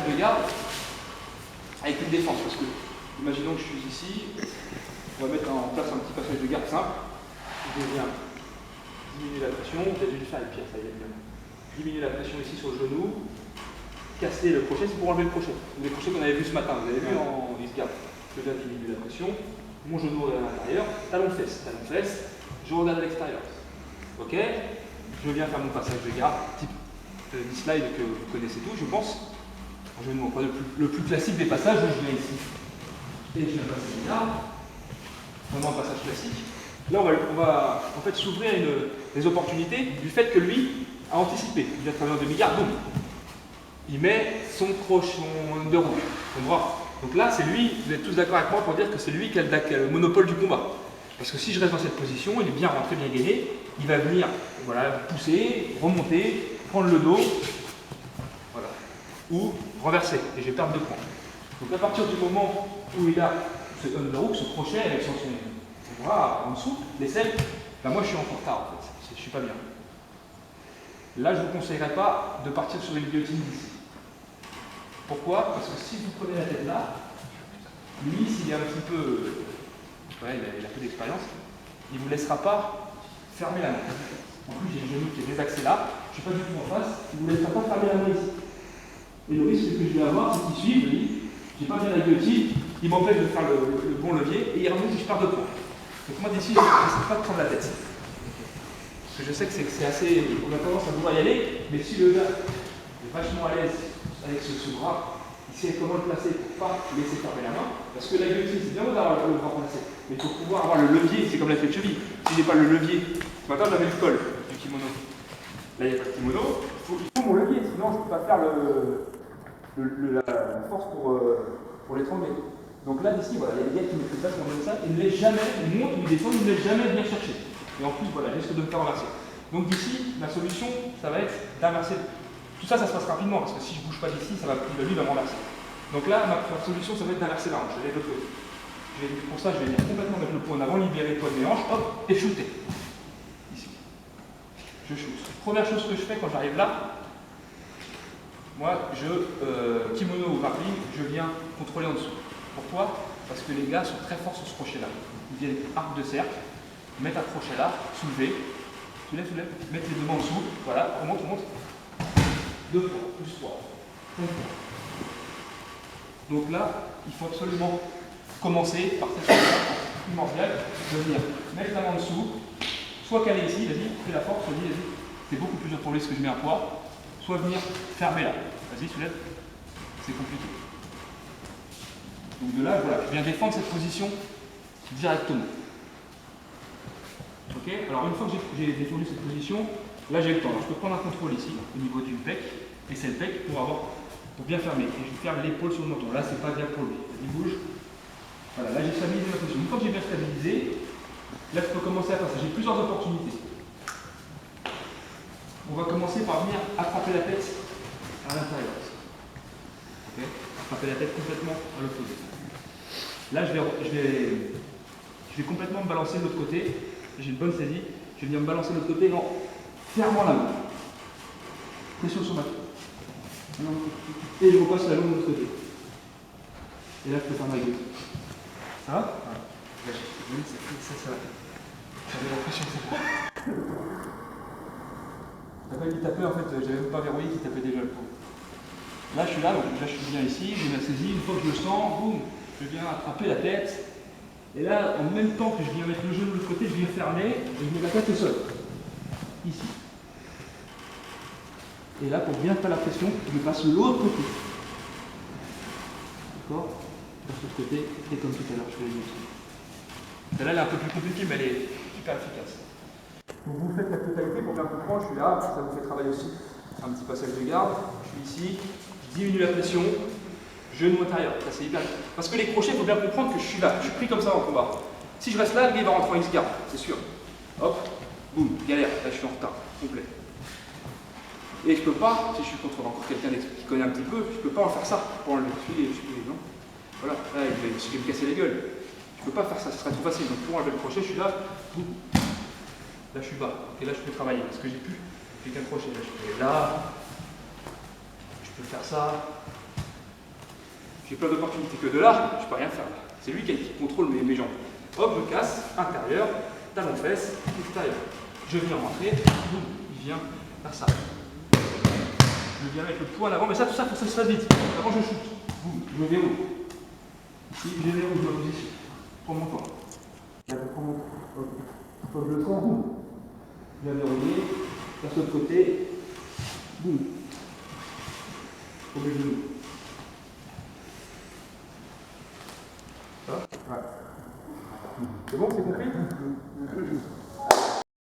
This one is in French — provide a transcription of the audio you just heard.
passage de garde avec une défense. Parce que, imaginons que je suis ici, on va mettre en place un petit passage de garde simple. Je viens diminuer la pression, vous avez dû le faire avec Pierre, ça y est bien. Diminuer la pression ici sur le genou, casser le crochet, c'est pour enlever le crochet. Les crochets qu'on avait vu ce matin, vous avez vu en X-Garde. Je viens diminuer la pression, mon genou regarde à l'intérieur, talon-fesse, je regarde à l'extérieur. Ok, je viens faire mon passage de garde, type slide que vous connaissez tous, je pense. Je vais vous montrer le plus classique des passages, où je viens ici et je viens passer de garde. Vraiment un passage classique. Là, on va en fait s'ouvrir des opportunités du fait que lui a anticipé. Il vient travailler en demi-garde, boum. Il met son crochet, son de rouge, son bras. Donc là, c'est lui, vous êtes tous d'accord avec moi pour dire que c'est lui qui a le monopole du combat. Parce que si je reste dans cette position, il est bien rentré, bien gainé, il va venir voilà, pousser, remonter, prendre le dos, voilà, ou renverser, et je vais perdre 2 points. Donc à partir du moment où il a ce underhook, ce crochet avec son bras en dessous, l'aisselle, ben moi je suis en retard en fait, je ne suis pas bien. Là je ne vous conseillerais pas de partir sur une guillotine d'ici. Pourquoi? Parce que si vous prenez la tête là, lui s'il est un petit peu, ouais, il a peu d'expérience, il ne vous laissera pas fermer la main. En plus j'ai le genou qui est désaxé là, je ne suis pas du tout en face, il ne vous laissera pas fermer la main ici. Et le risque que je vais avoir, c'est qu'il suive, je dis, j'ai pas bien la guillotine, il m'empêche de faire le bon levier et il remonte et je pars de points. Donc moi d'ici, je ne sais pas de prendre la tête. Parce que je sais que c'est assez. On a tendance à vouloir y aller, mais si le gars est vachement à l'aise avec ce bras, il sait comment le placer pour ne pas laisser fermer la main. Parce que la guillotine, c'est bien beau d'avoir le bras placé, mais pour pouvoir avoir le levier, c'est comme la clé de cheville. Si j'ai pas le levier, ce matin j'avais le col du kimono. Là il n'y a pas de kimono, il faut mon levier, sinon je ne peux pas faire la force pour l'étrangler. Donc là, d'ici, voilà, il y a des gars qui me font ça, qui me ça, ils ne laissent jamais, ils montent, ils descendent, ils ne laissent jamais venir chercher. Et en plus, voilà, je risque de me faire renverser. Donc d'ici, la solution, ça va être d'inverser. Tout ça, ça se passe rapidement, parce que si je ne bouge pas d'ici, lui va me renverser. Donc là, ma solution, ça va être d'inverser la hanche. Je vais de l'autre côté. Pour ça, je vais venir complètement mettre le poing en avant, libérer le poids de mes hanches, hop, et shooter. Ici. Je shoot. Première chose que je fais quand j'arrive là, moi, kimono ou grappling, je viens contrôler en dessous. Pourquoi? Parce que les gars sont très forts sur ce crochet-là. Ils viennent arc de cercle, mettre un crochet là, soulever, mettre les deux mains en dessous, voilà, on monte. 2 points, plus 3, 5 points. Donc là, il faut absolument commencer par cette chose primordiale de venir mettre la main en dessous, soit caler ici, vas-y, fais la force, vas-y, c'est beaucoup plus dur pour lui parce que je mets un poids, soit venir fermer là, vas-y, soulève, c'est compliqué. Donc de là, voilà, je viens défendre cette position directement. Ok. Alors une fois que j'ai défendu cette position, là j'ai le temps. Alors, je peux prendre un contrôle ici, au niveau du pec, et c'est le pec pour bien fermer. Et je ferme l'épaule sur le menton. Là, c'est pas bien pour lui. Il bouge. Voilà, là j'ai stabilisé ma position. Une fois que j'ai bien stabilisé, là je peux commencer à faire ça. J'ai plusieurs opportunités. On va commencer par venir attraper la tête à l'intérieur. Okay. Attraper la tête complètement à l'opposé. Là, je vais complètement me balancer de l'autre côté. J'ai une bonne saisie. Je vais venir me balancer de l'autre côté en fermant la main. Pression sur ma tête. Et je repasse la jambe de l'autre côté. Et là, je peux faire ma gueule. Ça va? Voilà. Ça va. J'avais la pression, c'est bon. T'as pas eu taper, en fait, j'avais même pas verrouillé qu'il tapait déjà le coup. Là, je suis là, donc là, je suis bien ici, j'ai ma saisie. Une fois que je le sens, boum, je viens attraper la tête. Et là, en même temps que je viens mettre le genou de l'autre côté, je viens fermer et je mets la tête au sol. Ici. Et là, pour bien faire la pression, je passe de l'autre côté. D'accord? De l'autre côté, et comme tout à l'heure, je fais les deux. Celle-là, elle est un peu plus compliquée, mais elle est super efficace. Donc vous faites la totalité pour bien comprendre, je suis là, ça vous fait travailler aussi. Un petit passage de garde, je suis ici, je diminue la pression, genou intérieur, ça c'est hyper. Parce que les crochets, il faut bien comprendre que je suis là, je suis pris comme ça en combat. Si je reste là, le gars va rentrer en X-garde, c'est sûr. Hop, boum, galère, là je suis en retard, complet. Et je peux pas, si je suis contre encore quelqu'un qui connaît un petit peu, je peux pas en faire ça pour enlever. Je suis non. Voilà, là il va me casser les gueules. Je peux pas faire ça, ce serait trop facile. Donc pour enlever le crochet, je suis là, boum. Là je suis bas, et là je peux travailler, parce que j'ai qu'un crochet, là je peux faire ça, j'ai plein d'opportunités que de là, je peux rien faire. C'est lui qui contrôle mes jambes. Hop, je casse, intérieur, talon fesse, extérieur. Je viens rentrer, boum, il vient faire ça. Je viens mettre le poids à l'avant, mais ça, tout ça, faut que ça se fasse vite. Avant, je shoot. Boum, je verrouille. Ici, je verrouille ma position. Prends mon temps. Là, je prends mon temps. Faut que je le sens, boum. Je viens verrouiller. Passe de l'autre côté. Boum. Faut que je joue. Ça ouais. C'est bon, c'est compris?